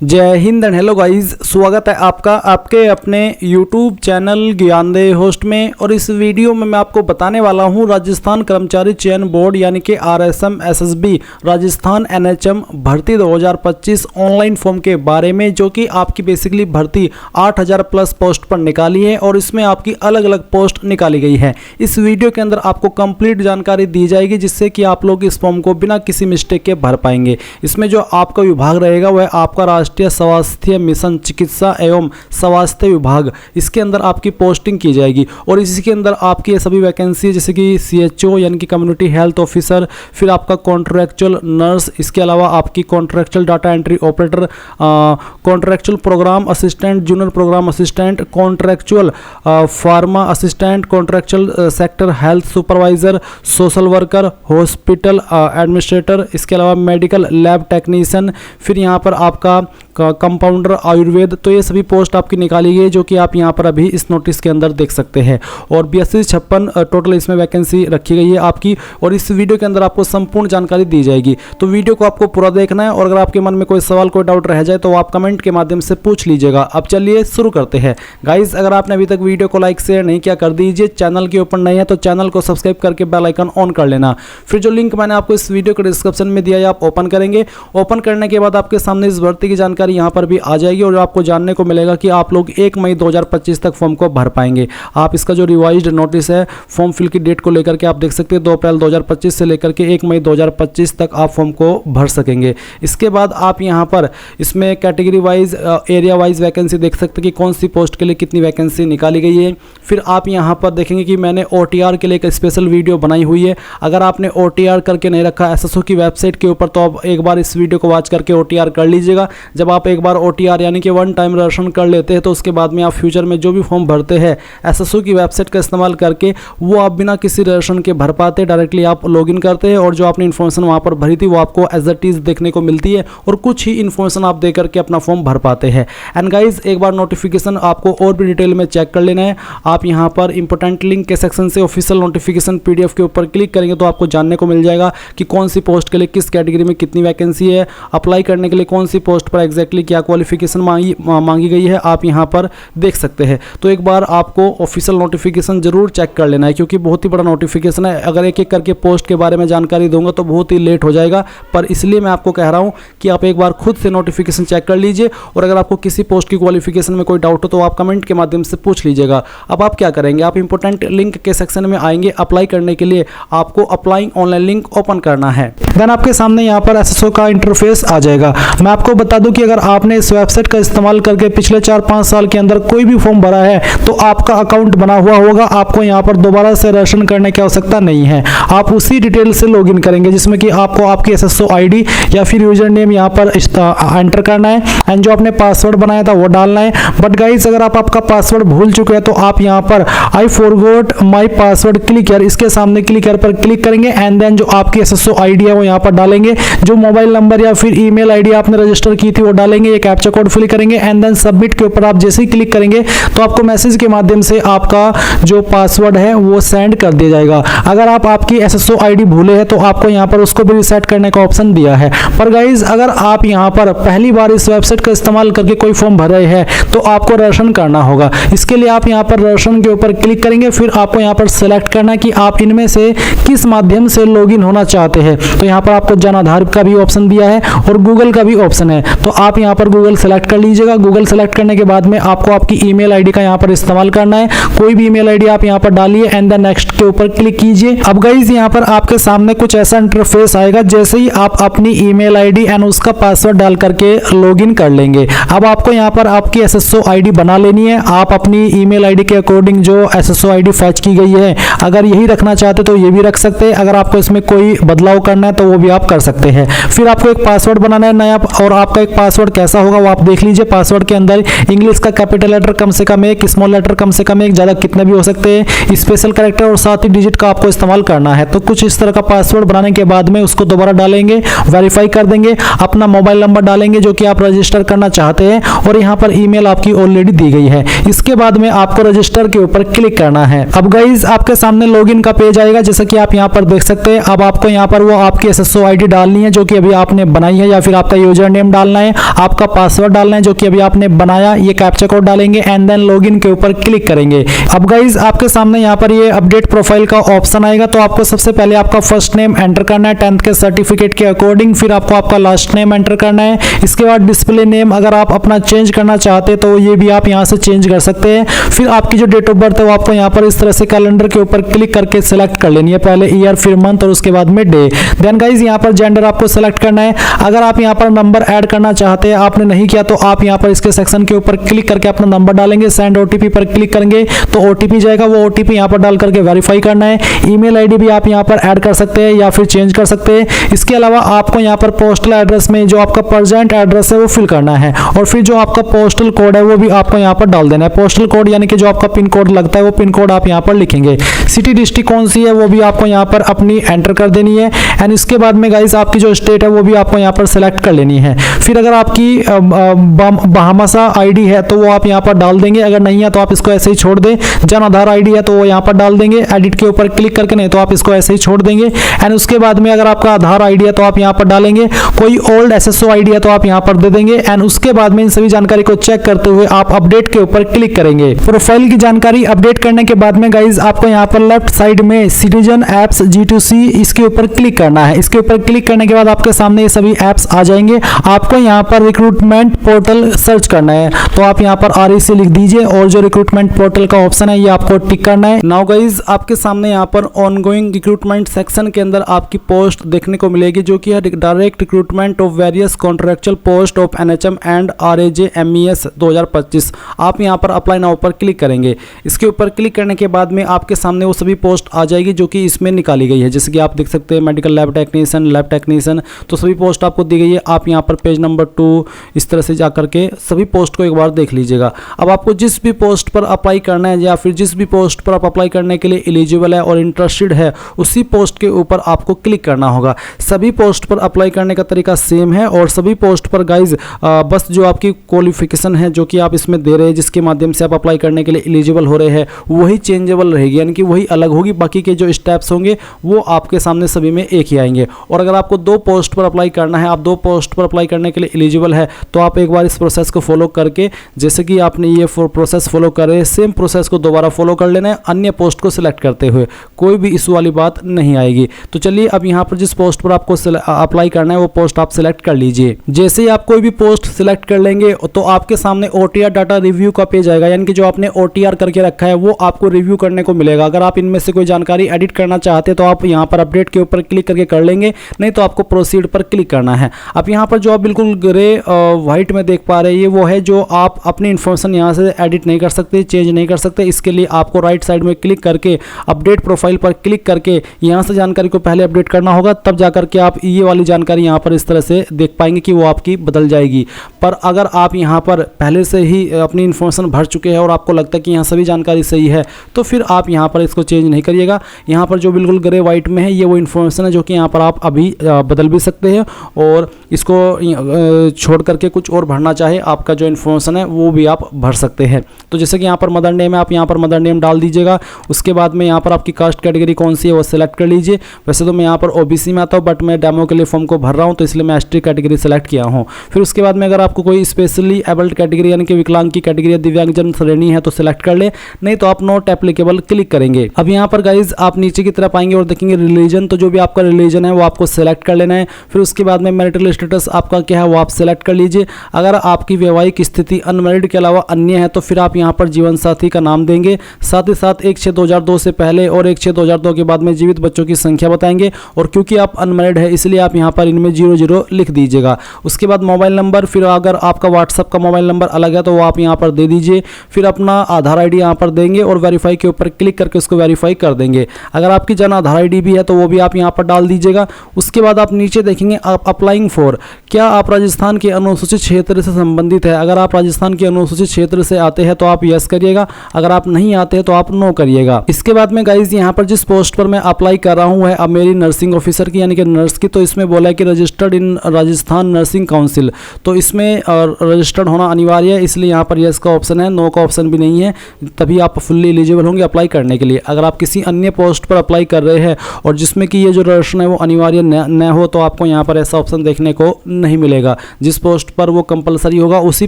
जय Hind and hello guys, स्वागत है आपका आपके अपने YouTube चैनल ज्ञानदेह होस्ट में। और इस वीडियो में मैं आपको बताने वाला हूं राजस्थान कर्मचारी चयन बोर्ड यानी कि RSM SSB राजस्थान NHM भर्ती 2025 ऑनलाइन फॉर्म के बारे में, जो कि आपकी बेसिकली भर्ती 8000 प्लस पोस्ट पर निकाली है और इसमें आपकी अलग अलग पोस्ट निकाली गई है। इस वीडियो के अंदर आपको कंप्लीट जानकारी दी जाएगी जिससे कि आप लोग इस फॉर्म को बिना किसी मिस्टेक के भर पाएंगे। इसमें जो आपका विभाग रहेगा वह आपका राष्ट्रीय स्वास्थ्य मिशन चिकित्सा एवं स्वास्थ्य विभाग, इसके अंदर आपकी पोस्टिंग की जाएगी। और इसी के अंदर आपकी ये सभी वैकेंसी जैसे कि CHO यानी कि कम्युनिटी हेल्थ ऑफिसर, फिर आपका कॉन्ट्रैक्चुअल नर्स, इसके अलावा आपकी contractual data entry operator, contractual program assistant, junior program assistant, contractual pharma assistant, contractual sector health supervisor, social worker, hospital administrator, इसके अलावा मेडिकल लैब टेक्नीशियन, फिर यहाँ पर आपका कंपाउंडर आयुर्वेद। तो ये सभी पोस्ट आपकी निकाली गई है जो कि आप यहाँ पर अभी इस नोटिस के अंदर देख सकते हैं। और 8256 टोटल इसमें वैकेंसी रखी गई है आपकी, और इस वीडियो के अंदर आपको संपूर्ण जानकारी दी जाएगी। तो वीडियो को आपको पूरा देखना है और अगर आपके मन में कोई सवाल कोई डाउट रह जाए तो आप कमेंट के माध्यम से पूछ लीजिएगा। अब चलिए शुरू करते हैं। गाइज, अगर आपने अभी तक वीडियो को लाइक शेयर नहीं किया कर दीजिए, चैनल के ऊपर नए हैं तो चैनल को सब्सक्राइब करके बेल आइकन ऑन कर लेना। फिर जो लिंक मैंने आपको इस वीडियो के डिस्क्रिप्शन में दिया है आप ओपन करेंगे। ओपन करने के बाद आपके सामने इस भर्ती की जानकारी यहाँ पर भी आ जाएगी और आपको जानने को मिलेगा कि आप लोग 1 मई 2025 तक फॉर्म को भर पाएंगे। आप इसका जो रिवाइज्ड नोटिस है फॉर्म फिल की डेट को लेकर के आप देख सकते हैं 2 अप्रैल 2025 से लेकर के 1 मई 2025 तक आप फॉर्म को भर सकेंगे। इसके बाद आप यहाँ पर इसमें category wise area wise vacancy देख सकते हैं कि कौन सी पोस्ट के लिए कितनी वैकेंसी निकाली गई है। फिर आप यहाँ पर देखेंगे कि मैंने OTR के लिए एक स्पेशल वीडियो बनाई हुई है। अगर आपने OTR करके नहीं रखा SSO की वेबसाइट के ऊपर तो आप एक बार इस वीडियो को वॉच करके OTR कर लीजिएगा। जब आप एक बार OTR यानी कि 1 टाइम रजिस्ट्रेशन कर लेते हैं तो उसके बाद में आप फ्यूचर में जो भी फॉर्म भरते हैं SSO की वेबसाइट का इस्तेमाल करके वो आप बिना किसी रजिस्ट्रेशन के भर पाते, डायरेक्टली आप लॉगिन करते हैं और जो आपने इन्फॉर्मेशन वहाँ पर भरी थी वो आपको एज इट इज देखने को मिलती है और कुछ ही इन्फॉर्मेशन आप दे करके अपना फॉर्म भर पाते हैं। एंड गाइज, एक बार नोटिफिकेशन आपको और भी डिटेल में चेक कर लेना है। आप यहाँ पर इंपॉर्टेंट लिंक के सेक्शन से ऑफिशियल नोटिफिकेशन PDF के ऊपर क्लिक करेंगे तो आपको जानने को मिल जाएगा कि कौन सी पोस्ट के लिए किस कैटेगरी में कितनी वैकेंसी है, अप्लाई करने के लिए कौन सी पोस्ट पर एग्जैक्टली क्या क्वालिफिकेशन मांगी गई है, आप यहाँ पर देख सकते हैं। तो एक बार आपको ऑफिशियल नोटिफिकेशन जरूर चेक कर लेना है क्योंकि बहुत ही बड़ा नोटिफिकेशन है। अगर एक एक करके पोस्ट के बारे में जानकारी दूंगा तो बहुत ही लेट हो जाएगा, पर इसलिए मैं आपको कह रहा हूँ कि आप एक बार खुद से नोटिफिकेशन चेक कर लीजिए और अगर आपको किसी पोस्ट की क्वालिफिकेशन में कोई डाउट हो तो आप कमेंट के माध्यम से पूछ लीजिएगा। अब आप क्या करेंगे, आप इंपॉर्टेंट लिंक के सेक्शन में आएंगे। अप्लाई करने के लिए आपको अप्लाइंग ऑनलाइन लिंक ओपन करना है। देन आपके सामने यहाँ पर SSO का इंटरफेस आ जाएगा। मैं आपको बता दूं कि अगर आपने इस वेबसाइट का इस्तेमाल करके पिछले 4-5 साल के अंदर कोई भी फॉर्म भरा है तो आपका अकाउंट बना हुआ होगा। आपको यहाँ पर दोबारा से रजिस्ट्रेशन करने की आवश्यकता नहीं है। आप उसी डिटेल से लॉगिन करेंगे जिसमें कि आपको आपकी SSO ID या फिर यूजर नेम यहाँ पर एंटर करना है एंड जो आपने पासवर्ड बनाया था वो डालना है। बट गाइस, अगर आप आपका पासवर्ड भूल चुके हैं तो आप यहाँ पर I forgot my password click here, इसके सामने क्लिक हियर पर क्लिक करेंगे एंड देन जो आपकी SSO ID है वो यहाँ पर डालेंगे। जो मोबाइल नंबर या फिर ईमेल ID आपने रजिस्टर की थी वो डालेंगे, ये कैप्चा कोड फिल करेंगे एंड देन सबमिट के ऊपर आप जैसे ही क्लिक करेंगे तो आपको मैसेज के माध्यम से आपका जो पासवर्ड है वो सेंड कर दिया जाएगा। अगर आप आपकी SSO ID भूले हैं तो आपको यहाँ पर उसको भी रिसेट करने का ऑप्शन दिया है। पर गाइज, अगर आप यहाँ पर पहली बार इस वेबसाइट का इस्तेमाल करके कोई फॉर्म भर रहे हैं तो आपको रजिस्ट्रेशन करना होगा। इसके लिए आप यहाँ पर रजिस्ट्रेशन के ऊपर क्लिक करेंगे, फिर आपको यहाँ पर सेलेक्ट करना है कि आप इनमें से किस माध्यम से लॉगिन होना चाहते हैं। तो यहाँ पर आपको जन आधार का भी ऑप्शन दिया है और गूगल का भी ऑप्शन है, तो आप यहाँ पर गूगल सेलेक्ट कर लीजिएगा। गूगल सेलेक्ट करने के बाद में आपको आपकी ईमेल ID का यहाँ पर इस्तेमाल करना है। कोई भी ईमेल ID आप यहाँ पर डालिए एंड देन नेक्स्ट के ऊपर क्लिक कीजिए। अब गाइस, यहाँ पर आपके सामने कुछ ऐसा इंटरफेस आएगा जैसे ही आप अपनी ईमेल ID एंड उसका पासवर्ड डाल करके लॉगिन कर लेंगे। अब आपको यहाँ पर आपकी SSO ID बना लेनी है। आप अपनी ईमेल ID के अकॉर्डिंग जो SSO ID फैच की गई है, अगर यही रखना चाहते तो ये भी रख सकते हैं। अगर आपको इसमें कोई बदलाव करना है तो वो भी आप कर सकते हैं। फिर आपको एक पासवर्ड बनाना है नया, और आपका एक पासवर्ड कैसा होगा वो आप देख लीजिए। पासवर्ड के अंदर इंग्लिश का कैपिटल लेटर कम से कम 1, स्मॉल लेटर कम से कम 1, ज़्यादा कितने भी हो सकते हैं, स्पेशल कैरेक्टर और साथ ही डिजिट का आपको इस्तेमाल करना है। तो कुछ इस तरह का पासवर्ड बनाने के बाद में उसको दोबारा डालेंगे, वेरीफाई कर देंगे, अपना मोबाइल नंबर डालेंगे जो कि आप रजिस्टर करना चाहते हैं और यहाँ पर ईमेल आपकी ऑलरेडी दी गई है। इसके बाद में आपको रजिस्टर के ऊपर क्लिक करना है। अब गाइज, आपके सामने लॉगिन का पेज आएगा जैसा कि आप यहाँ पर देख सकते हैं। अब आपको यहाँ पर वो आपकी SSO ID डालनी है जो कि अभी आपने बनाई है या फिर आपका यूजर नेम डालना है आपका पासवर्ड डालना है जो कि अभी आपने बनाया, ये कैप्चा कोड डालेंगे एंड देन लॉगिन के ऊपर क्लिक करेंगे। अब गाइज आपके सामने यहाँ पर ये अपडेट प्रोफाइल का ऑप्शन आएगा। तो आपको सबसे पहले आपका फर्स्ट नेम एंटर करना है 10th के सर्टिफिकेट के अकॉर्डिंग, फिर आपको आपका लास्ट नेम एंटर करना है। इसके बाद डिस्प्ले नेम अगर आप अपना चेंज करना चाहते हैं तो ये भी आप यहाँ से चेंज कर सकते हैं। फिर आपकी जो डेट ऑफ बर्थ है वो आपको यहाँ पर इस तरह से कैलेंडर के ऊपर क्लिक करके सिलेक्ट कर लेनी है, पहले ईयर फिर मंथ और उसके बाद में डे। देन गाइज यहाँ पर जेंडर आपको सिलेक्ट करना है। अगर आप यहाँ पर नंबर ऐड करना चाहते हैं, आपने नहीं किया तो आप यहाँ पर इसके सेक्शन के ऊपर क्लिक करके अपना नंबर डालेंगे, सेंड ओटीपी पर क्लिक करेंगे तो ओटीपी जाएगा, वो ओटीपी यहाँ पर डाल करके वेरीफाई करना है। ईमेल आईडी भी आप यहाँ पर ऐड कर सकते हैं या फिर चेंज कर सकते हैं। इसके अलावा आपको यहाँ पर पोस्टल एड्रेस में जो आपका प्रेजेंट एड्रेस है वो फिल करना है और फिर जो आपका पोस्टल कोड है वो भी आपको यहाँ पर डाल देना है। पोस्टल कोड यानी कि जो आपका पिन कोड लगता है वो पिन कोड आप यहाँ पर लिखेंगे। सिटी डिस्ट्रिक्ट कौन सी है वो भी आपको यहाँ पर अपनी एंटर कर देनी है एंड इसके बाद में गाइस आपकी जो स्टेट है वो भी आपको यहाँ पर सेलेक्ट कर लेनी है। फिर अगर आपकी बहामासा आईडी है तो वो आप यहाँ पर डाल देंगे, अगर नहीं है तो आप इसको ऐसे ही छोड़ दें। जन आधार आईडी है तो वो यहाँ पर डाल देंगे, एडिट के ऊपर क्लिक करके, नहीं तो आप इसको ऐसे ही छोड़ देंगे। एंड उसके बाद में अगर आपका आधार आईडी है तो आप यहाँ पर डालेंगे, कोई ओल्ड एसएसओ आईडी है तो आप यहाँ पर दे देंगे। एंड उसके बाद में इन सभी जानकारी को चेक करते हुए आप अपडेट के ऊपर क्लिक करेंगे। प्रोफाइल की जानकारी अपडेट करने के बाद में गाइज आपको यहाँ पर लेफ्ट साइड में सिटीजन एप्स G2C इसके ऊपर क्लिक करना है। इसके ऊपर क्लिक करने के बाद आपके सामने ये सभी एप्स आ जाएंगे। आपको यहाँ पर रिक्रूटमेंट पोर्टल सर्च करना है तो आप यहाँ पर REC लिख दीजिए और जो रिक्रूटमेंट पोर्टल का ऑप्शन है ये आपको टिक करना है। नाउ गाइज आपके सामने यहाँ पर ऑनगोइंग रिक्रूटमेंट सेक्शन के अंदर आपकी पोस्ट देखने को मिलेगी जो कि है direct recruitment of various contractual post of NHM and RAJ MES 2025। आप यहाँ पर अप्लाई नाउ पर क्लिक करेंगे। इसके ऊपर क्लिक करने के बाद में आपके सामने वो सभी पोस्ट आ जाएगी जो कि इसमें निकाली गई है। जैसे कि आप देख सकते हैं medical lab technician, lab technician, तो सभी पोस्ट आपको दी गई है। आप यहाँ पर पेज नंबर 2 इस तरह से जा करके सभी पोस्ट को एक बार देख लीजिएगा। अब आपको जिस भी पोस्ट पर अप्लाई करना है या फिर जिस भी पोस्ट पर आप अप्लाई करने के लिए एलिजिबल है और इंटरेस्टेड है उसी पोस्ट के ऊपर आपको क्लिक करना होगा। सभी पोस्ट पर अप्लाई करने का तरीका सेम है और सभी पोस्ट पर गाइज बस जो आपकी क्वालिफिकेशन है जो कि आप इसमें दे रहे हैं, जिसके माध्यम से आप अप्लाई करने के लिए एलिजिबल हो रहे हैं, वही चेंजेबल रहेगी, यानी कि वही अलग होगी। बाकी के जो स्टेप्स होंगे वो आपके सामने सभी में एक ही आएंगे। और अगर आपको 2 पोस्ट पर अप्लाई करना है, आप 2 पोस्ट पर अप्लाई करने के लिए एलिजिबल है तो आप एक बार इस प्रोसेस को फॉलो करके, जैसे कि आपने ये प्रोसेस फॉलो करे, सेम प्रोसेस को दोबारा फॉलो कर लेना है अन्य पोस्ट को सिलेक्ट करते हुए, कोई भी इशू वाली बात नहीं आएगी। तो चलिए अब यहाँ पर जिस पोस्ट पर आपको अप्लाई करना है वो पोस्ट आप सिलेक्ट कर लीजिए। जैसे ही आप कोई भी पोस्ट सिलेक्ट कर लेंगे तो आपके सामने OTR डाटा रिव्यू का पेज आएगा, यानी कि जो आपने OTR करके रखा है वो आपको रिव्यू करने को मिलेगा। अगर आप इनमें से कोई जानकारी एडिट करना चाहते हैं तो आप यहाँ पर अपडेट के ऊपर क्लिक करके कर लेंगे, नहीं तो आपको प्रोसीड पर क्लिक करना है। अब यहाँ पर जो आप बिल्कुल ग्रे व्हाइट में देख पा रहे हैं ये वो है जो आप अपनी इन्फॉर्मेशन यहाँ से एडिट नहीं कर सकते, चेंज नहीं कर सकते। इसके लिए आपको राइट साइड में क्लिक करके अपडेट प्रोफाइल पर क्लिक करके यहाँ से जानकारी को पहले अपडेट करना होगा, तब जाकर के आप ये वाली जानकारी यहाँ पर इस तरह से देख पाएंगे कि वो आपकी बदल जाएगी। पर अगर आप यहाँ पर पहले से ही अपनी इन्फॉर्मेशन भर चुके हैं और आपको लगता है कि यहाँ सभी जानकारी सही है तो फिर आप यहाँ पर इसको चेंज नहीं करिएगा। यहाँ पर जो बिल्कुल ग्रे वाइट में है ये वो इन्फॉर्मेशन है जो कि यहाँ पर आप अभी बदल भी सकते हैं और इसको छोड़ करके कुछ और भरना चाहे आपका जो इन्फॉर्मेशन है वो भी आप भर सकते हैं। तो जैसे कि यहाँ पर मदर नेम है, आप यहाँ पर मदर नेम डाल दीजिएगा। उसके बाद में यहाँ पर आपकी कास्ट कैटेगरी कौन सी है वो सिलेक्ट कर लीजिए। वैसे तो मैं यहाँ पर OBC में आता हूँ बट मैं डेमो के लिए फॉर्म को भर रहा हूँ तो इसलिए मैं ST कैटेगरी सेलेक्ट किया हूँ। फिर उसके बाद में अगर आपको कोई स्पेशली एबल्ड कैटेगरी यानी कि विकलांग की कैटेगरी या दिव्यांगजन श्रेणी है तो सिलेक्ट कर ले, नहीं तो आप नॉट एप्लीकेबल क्लिक करेंगे। अब यहाँ पर गाइज आप नीचे की तरफ आएंगे और देखेंगे रिलीजन, तो जो भी आपका रिलीजन है वो आपको सिलेक्ट कर लेना है। फिर उसके बाद में मैरिटल स्टेटस आपका क्या है वो आप सिलेक्ट कर लीजिए। अगर आपकी वैवाहिक स्थिति अनमैरिड के अलावा अन्य है तो फिर आप यहाँ पर जीवन साथी का नाम देंगे। साथ ही साथ 1/6/2002 से पहले और 1/6/2002 के बाद में जीवित बच्चों की संख्या बताएंगे और क्योंकि आप अनमैरिड है इसलिए आप यहाँ पर इनमें 00 लिख दीजिएगा। उसके बाद मोबाइल नंबर, फिर अगर आपका व्हाट्सअप का मोबाइल नंबर अलग है तो वो आप यहाँ पर दे दीजिए। फिर अपना आधार ID यहाँ पर देंगे और वेरीफाई के ऊपर क्लिक करके उसको वेरीफाई कर देंगे। अगर आपकी जन आधार ID भी है तो वो भी आप यहाँ पर डाल दीजिएगा। उसके बाद आप नीचे देखेंगे आप अप्लाइंग फॉर, क्या आप राजस्थान के अनुसूचित क्षेत्र से संबंधित है। अगर आप राजस्थान के अनुसूचित क्षेत्र से आते हैं तो आप यस करिएगा, अगर आप नहीं आते हैं तो आप नो करिएगा। इसके बाद में गाइज यहाँ पर जिस पोस्ट पर मैं अप्लाई कर रहा हूँ है अब मेरी नर्सिंग ऑफिसर की यानी कि नर्स की, तो इसमें बोला है कि registered in Rajasthan nursing council, तो इसमें रजिस्टर्ड होना अनिवार्य है, इसलिए यहाँ पर यस का ऑप्शन है, नो का ऑप्शन भी नहीं है, तभी आप फुल्ली एलिजिबल होंगे अप्लाई करने के लिए। अगर आप किसी अन्य पोस्ट पर अप्लाई कर रहे हैं और जिसमें कि ये जो रजिस्ट्रेशन है वो अनिवार्य न हो तो आपको यहाँ पर ऐसा ऑप्शन देखने को नहीं मिलेगा। जिस पोस्ट पर वो कंपलसरी होगा उसी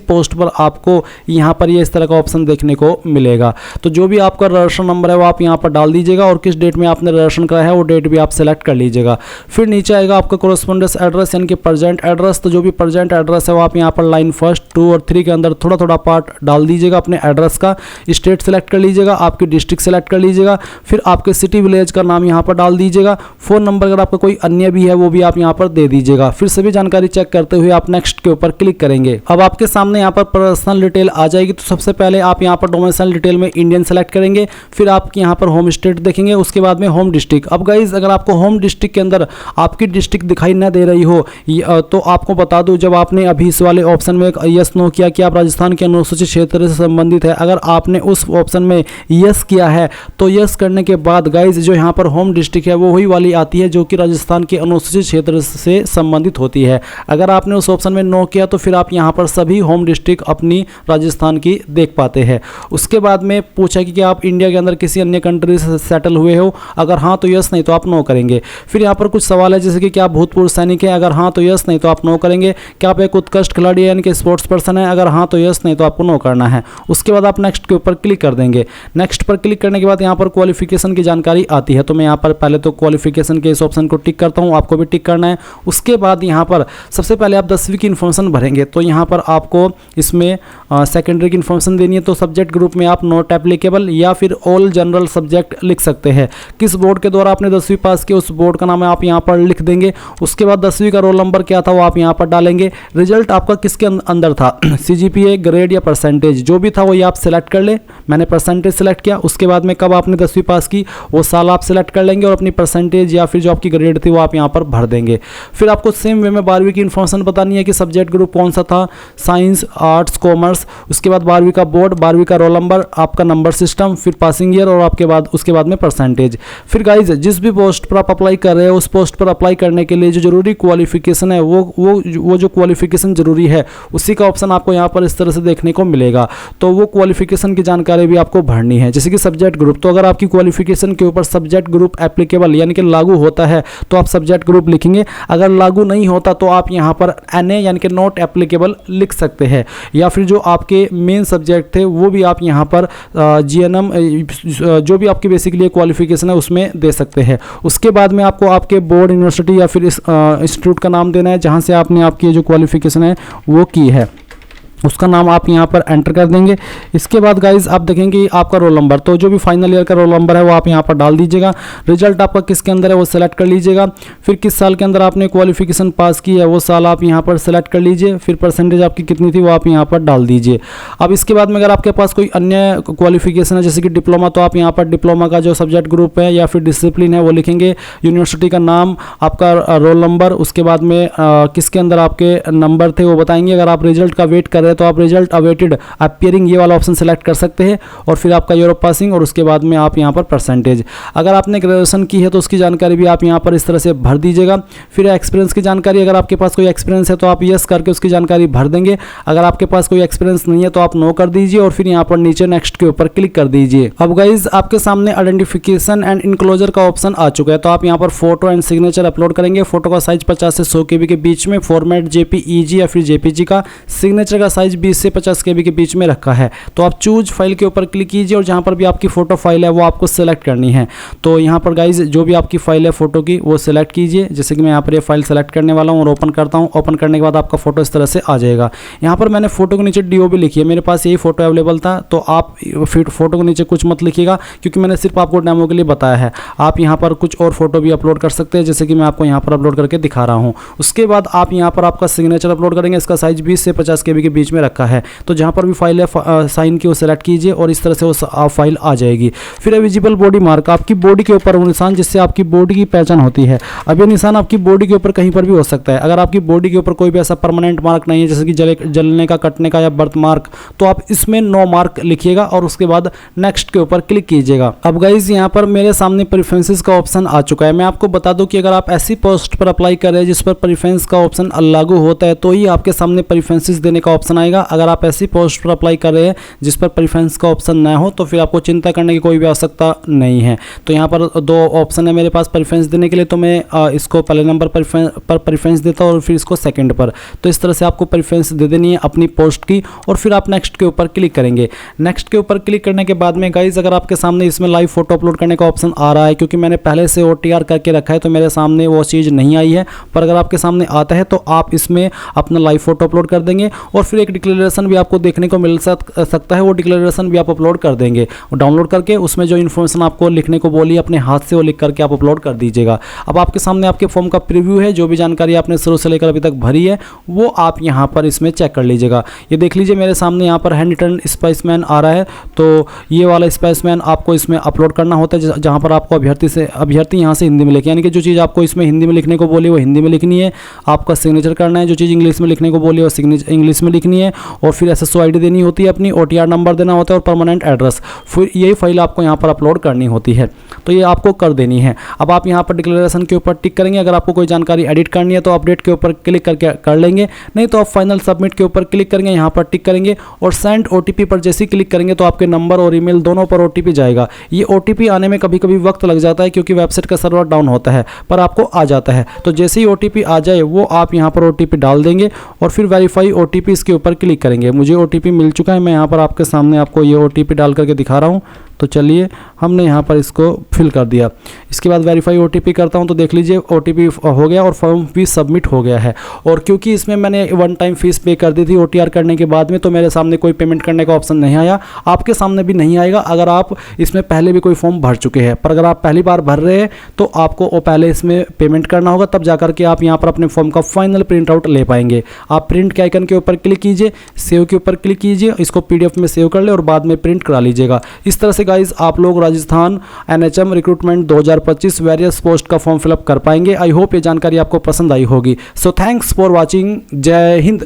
पोस्ट पर आपको यहाँ पर ये इस तरह का ऑप्शन देखने को मिलेगा। तो जो भी आपका रजिस्ट्रेशन नंबर है वो आप यहाँ पर डाल दीजिएगा और किस डेट में आपने रजिस्ट्रेशन कराया है वो डेट भी आप सेलेक्ट कर लीजिएगा। फिर नीचे आएगा आपका कोरेस्पोंडेंस एड्रेस यानी कि प्रेजेंट एड्रेस। तो जो भी प्रेजेंट एड्रेस है वो आप यहाँ पर लाइन 1, 2 और 3 के अंदर थोड़ा थोड़ा पार्ट डाल दीजिएगा अपने एड्रेस का। स्टेट सेलेक्ट कर लीजिएगा, आपकी डिस्ट्रिक्ट सेलेक्ट कर लीजिएगा, फिर आपके सिटी विलेज का नाम यहाँ पर डाल दीजिएगा। फ़ोन नंबर अगर आपका कोई अन्य भी है वो भी आप यहाँ पर दे दीजिएगा। फिर सभी जानकारी चेक करते हुए आप नेक्स्ट के ऊपर क्लिक करेंगे। अब आपके सामने यहाँ पर पर्सनल डिटेल आ जाएगी। तो सबसे पहले आप यहाँ पर डोमिसाइल डिटेल में इंडियन सेलेक्ट करेंगे, फिर आप यहाँ पर होम स्टेट देखेंगे, उसके बाद में होम डिस्ट्रिक्ट। अब गाइज अगर आपको होम डिस्ट्रिक्ट के अंदर आपकी डिस्ट्रिक्ट दिखाई न दे रही हो तो आपको बता दूं, जब आपने अभी इस वाले ऑप्शन में यस नो किया कि आप राजस्थान के अनुसूचित क्षेत्र से संबंधित है, अगर आपने उस ऑप्शन में यस किया है तो यस करने के बाद गाइज जो यहाँ पर होम डिस्ट्रिक्ट है वो वही वाली आती है जो कि राजस्थान के अनुसूचित क्षेत्र से संबंधित होती है। अगर आपने उस ऑप्शन में नो किया तो फिर आप यहाँ पर सभी होम डिस्ट्रिक्ट अपनी राजस्थान की देख पाते हैं। उसके बाद में पूछा कि क्या आप इंडिया के अंदर किसी अन्य कंट्री से सेटल हुए हो, अगर हाँ तो यस, नहीं तो आप नो करेंगे। फिर यहाँ पर कुछ सवाल है जैसे कि क्या आप भूतपूर्व सैनिक हैं, अगर हाँ तो यस, नहीं तो आप नो करेंगे। क्या आप एक उत्कृष्ट खिलाड़ी यानी कि स्पोर्ट्स पर्सन है, अगर हाँ तो यस, नहीं तो आपको नो करना है। उसके बाद आप नेक्स्ट के ऊपर क्लिक कर देंगे। नेक्स्ट पर क्लिक करने के बाद यहाँ पर क्वालिफिकेशन की जानकारी आती है। तो मैं यहाँ पर पहले तो क्वालिफिकेशन के इस ऑप्शन को टिक करता हूँ, आपको भी टिक करना है। उसके बाद यहाँ पर सबसे पहले आप 10वीं की इन्फॉर्मेशन भरेंगे। तो यहाँ पर आपको इसमें सेकेंडरी की इन्फॉर्मेशन देनी है। तो सब्जेक्ट ग्रुप में आप नॉट एप्लीकेबल या फिर ऑल जनरल सब्जेक्ट लिख सकते हैं। किस बोर्ड के द्वारा आपने 10वीं पास की उस बोर्ड का नाम है आप यहाँ पर लिख देंगे। उसके बाद 10वीं का रोल नंबर क्या था वो आप यहाँ पर डालेंगे। रिजल्ट आपका किसके अंदर था, CGPA, ग्रेड या परसेंटेज, जो भी था वो ये आप सेलेक्ट कर ले। मैंने परसेंटेज सेलेक्ट किया। उसके बाद में कब आपने 10वीं पास की वो साल आप सेलेक्ट कर लेंगे और अपनी परसेंटेज या फिर जो आपकी ग्रेड थी वो आप यहाँ पर भर देंगे। फिर आपको सेम वे में 12वीं की इन्फॉर्मेशन बतानी है कि सब्जेक्ट ग्रुप कौन सा था, साइंस, आर्ट्स, कॉमर्स। उसके बाद 12वीं का बोर्ड, 12वीं का रोल नंबर, आपका नंबर सिस्टम, फिर पासिंग ईयर और आपके बाद उसके बाद में परसेंटेज। फिर गाइज जिस भी पोस्ट पर आप अप्लाई कर रहे हो उस पोस्ट पर अप्लाई करने के लिए जो जरूरी क्वालिफिकेशन है वो जो क्वालिफिकेशन जरूरी है उसी का ऑप्शन आपको यहाँ पर इस तरह से देखने को मिलेगा। तो वो क्वालिफिकेशन की जानकारी भी आपको भरनी है। जैसे कि सब्जेक्ट ग्रुप, तो अगर आपकी क्वालिफिकेशन के ऊपर सब्जेक्ट ग्रुप एप्लीकेबल यानी कि लागू होता है तो आप सब्जेक्ट ग्रुप लिखेंगे। अगर लागू नहीं होता तो आप यहाँ पर NA यानी कि नॉट एप्लीकेबल लिख सकते हैं। या फिर जो आपके मेन सब्जेक्ट थे वो भी आप यहाँ पर GNM जो भी आपकी बेसिकली क्वालिफिकेशन है उसमें दे सकते हैं। उसके बाद में आपको आपके बोर्ड, यूनिवर्सिटी या फिर इस इंस्टीट्यूट का नाम देना है जहाँ से आपने आपकी जो क्वालिफिकेशन है वो की है, उसका नाम आप यहाँ पर एंटर कर देंगे। इसके बाद गाइज आप देखेंगे आपका रोल नंबर, तो जो भी फाइनल ईयर का रोल नंबर है वो आप यहाँ पर डाल दीजिएगा। रिजल्ट आपका किसके अंदर है वो सेलेक्ट कर लीजिएगा। फिर किस साल के अंदर आपने क्वालिफिकेशन पास की है वो साल आप यहाँ पर सेलेक्ट कर लीजिए। फिर परसेंटेज आपकी कितनी थी वो आप यहाँ पर डाल दीजिए। अब इसके बाद में अगर आपके पास कोई अन्य क्वालिफिकेशन है जैसे कि डिप्लोमा, तो आप यहाँ पर डिप्लोमा का जो सब्जेक्ट ग्रुप है या फिर डिसिप्लिन है वो लिखेंगे। यूनिवर्सिटी का नाम, आपका रोल नंबर, उसके बाद में किसके अंदर आपके नंबर थे वो बताएंगे। अगर आप रिजल्ट का वेट कर रहे हैं तो आप रिजल्ट अवेटेड अपीयरिंग ये वाला ऑप्शन सेलेक्ट कर सकते हैं। और फिर आपका ईयर ऑफ पासिंग और उसके बाद में आप यहाँ पर परसेंटेज। अगर आपने ग्रेजुएशन की है तो उसकी जानकारी भी आप यहाँ पर इस तरह से भर दीजिएगा। फिर एक्सपीरियंस की जानकारी, अगर आपके पास कोई एक्सपीरियंस है तो आप यस करके उसकी जानकारी भर देंगे। अगर आपके पास कोई एक्सपीरियंस नहीं है तो आप नो कर दीजिए और फिर यहाँ पर नीचे नेक्स्ट के ऊपर क्लिक कर दीजिए। अब गाइज आपके सामने आइडेंटिफिकेशन एंड इनक्लोजर का ऑप्शन आ चुका है। तो आप यहाँ पर फोटो एंड सिग्नेचर अपलोड करेंगे। फोटो का साइज 50 से 100 KB के बीच में, फॉर्मेट JPEG या फिर JPG का। सिग्नेचर का साइज 20 से 50 KB के बीच में रखा है। तो आप चूज फाइल के ऊपर क्लिक कीजिए और जहां पर भी आपकी फोटो फाइल है वो आपको सेलेक्ट करनी है। तो यहां पर गाइज जो भी आपकी फाइल है फोटो की वो सेलेक्ट कीजिए। जैसे कि मैं यहां पर ये फाइल सेलेक्ट करने वाला हूं और ओपन करता हूं। ओपन करने के बाद आपका फोटो इस तरह से आ जाएगा। यहां पर मैंने फोटो के नीचे DOB लिखी है, मेरे पास यही फोटो अवेलेबल था। तो आप फोटो के नीचे कुछ मत लिखिएगा क्योंकि मैंने सिर्फ आपको डेमो के लिए बताया है। आप यहाँ पर कुछ और फोटो भी अपलोड कर सकते हैं जैसे कि मैं आपको यहाँ पर अपलोड करके दिखा रहा हूँ। उसके बाद आप यहाँ पर आपका सिग्नेचर अपलोड करेंगे। इसका साइज 20 से 50 KB के बीच में रखा है। तो जहाँ पर भी फाइल है साइन की वो सेलेक्ट कीजिए और इस तरह से वो फाइल आ जाएगी। फिर विजिबल बॉडी मार्क, आपकी बॉडी के ऊपर वो निशान जिससे आपकी बॉडी की पहचान होती है। अब ये निशान आपकी बॉडी के ऊपर कहीं पर भी हो सकता है। अगर आपकी बॉडी के ऊपर कोई भी ऐसा परमानेंट मार्क नहीं है जैसे कि जलने का, कटने का या बर्थ मार्क, तो आप इसमें नो मार्क लिखिएगा और उसके बाद नेक्स्ट के ऊपर क्लिक कीजिएगा। अब गाइज यहाँ पर मेरे सामने प्रेफरेंसेस का ऑप्शन आ चुका है। मैं आपको बता दूं कि अगर आप ऐसी पोस्ट पर अप्लाई कर रहे हैं जिस पर प्रेफरेंस का ऑप्शन लागू होता है तो ही आपके सामने प्रेफरेंसेस देने का ऑप्शन ऑप्शन आएगा। अगर आप ऐसी पोस्ट पर अप्लाई कर रहे हैं जिस पर प्रेफरेंस का ऑप्शन ना हो तो फिर आपको चिंता करने की कोई भी आवश्यकता नहीं है। तो यहाँ पर दो ऑप्शन है मेरे पास प्रेफरेंस देने के लिए, तो मैं इसको पहले नंबर पर प्रेफरेंस देता हूँ और फिर इसको सेकंड पर। तो इस तरह से आपको प्रेफरेंस दे देनी है अपनी पोस्ट की और फिर आप नेक्स्ट के ऊपर क्लिक करेंगे। नेक्स्ट के ऊपर क्लिक करने के बाद में गाइज अगर आपके सामने इसमें लाइव फोटो अपलोड करने का ऑप्शन आ रहा है, क्योंकि मैंने पहले से OTR करके रखा है तो मेरे सामने वो चीज़ नहीं आई है, पर अगर आपके सामने आता है तो आप इसमें अपना लाइव फोटो अपलोड कर देंगे और फिर एक डिक्लेरेशन भी आपको देखने को मिल सकता है। वो डिक्लेरेशन भी आप अपलोड कर देंगे डाउनलोड करके, उसमें जो इन्फॉर्मेशन आपको लिखने को बोली अपने हाथ से वो लिख करके आप अपलोड कर दीजिएगा। अब आपके सामने आपके फॉर्म का प्रीव्यू है, जो भी जानकारी आपने शुरू से लेकर अभी तक भरी है वो आप यहाँ पर इसमें चेक कर लीजिएगा। ये देख लीजिए मेरे सामने यहाँ पर हैंड रिटन स्पेसिमेन आ रहा है, तो ये वाला स्पेसिमेन आपको इसमें अपलोड करना होता है, जहाँ पर आपको अभ्यर्थी यहाँ से हिंदी में लिखे, यानी कि जो चीज़ आपको इसमें हिंदी में लिखने को बोली वो हिंदी में लिखनी है। आपका सिग्नेचर करना है, जो चीज़ इंग्लिश में लिखने को बोली वो सिग्नेचर इंग्लिश में लिखनी है और फिर SSO ID देनी होती है, अपनी OTR नंबर देना होता है और परमानेंट एड्रेस, फिर यही फाइल आपको यहाँ पर अपलोड करनी होती है, तो ये आपको कर देनी है। अब आप यहाँ पर डिक्लेरेशन के ऊपर टिक करेंगे। अगर आपको कोई जानकारी एडिट करनी है तो अपडेट के ऊपर क्लिक करके कर लेंगे, नहीं तो आप फाइनल सबमिट के ऊपर क्लिक करेंगे, यहाँ पर टिक करेंगे और सेंड OTP पर जैसे ही क्लिक करेंगे तो आपके नंबर और ईमेल दोनों पर OTP जाएगा। ये OTP आने में कभी कभी वक्त लग जाता है क्योंकि वेबसाइट का सर्वर डाउन होता है, पर आपको आ जाता है। तो जैसे ही OTP आ जाए वो आप यहाँ पर OTP डाल देंगे और फिर वेरीफाई OTP इसके ऊपर क्लिक करेंगे। मुझे OTP मिल चुका है, मैं यहाँ पर आपके सामने आपको ये OTP डाल करके दिखा रहा हूँ। तो चलिए हमने यहाँ पर इसको फिल कर दिया। इसके बाद वेरीफाई OTP करता हूँ तो देख लीजिए OTP हो गया और फॉर्म भी सबमिट हो गया है। और क्योंकि इसमें मैंने वन टाइम फीस पे कर दी थी OTR करने के बाद में, तो मेरे सामने कोई पेमेंट करने का ऑप्शन नहीं आया। आपके सामने भी नहीं आएगा अगर आप इसमें पहले भी कोई फॉर्म भर चुके हैं, पर अगर आप पहली बार भर रहे हैं तो आपको पहले इसमें पेमेंट करना होगा, तब जाकर के आप यहाँ पर अपने फॉर्म का फाइनल प्रिंट आउट ले पाएंगे। आप प्रिंट के आइकन के ऊपर क्लिक कीजिए, सेव के ऊपर क्लिक कीजिए, इसको PDF में सेव कर ले और बाद में प्रिंट करा लीजिएगा। इस तरह से गाइज आप लोग Rajasthan NHM recruitment 2025 various post का फॉर्म फिलअप कर पाएंगे। आई होप ये जानकारी आपको पसंद आई होगी। So thanks for watching. जय हिंद।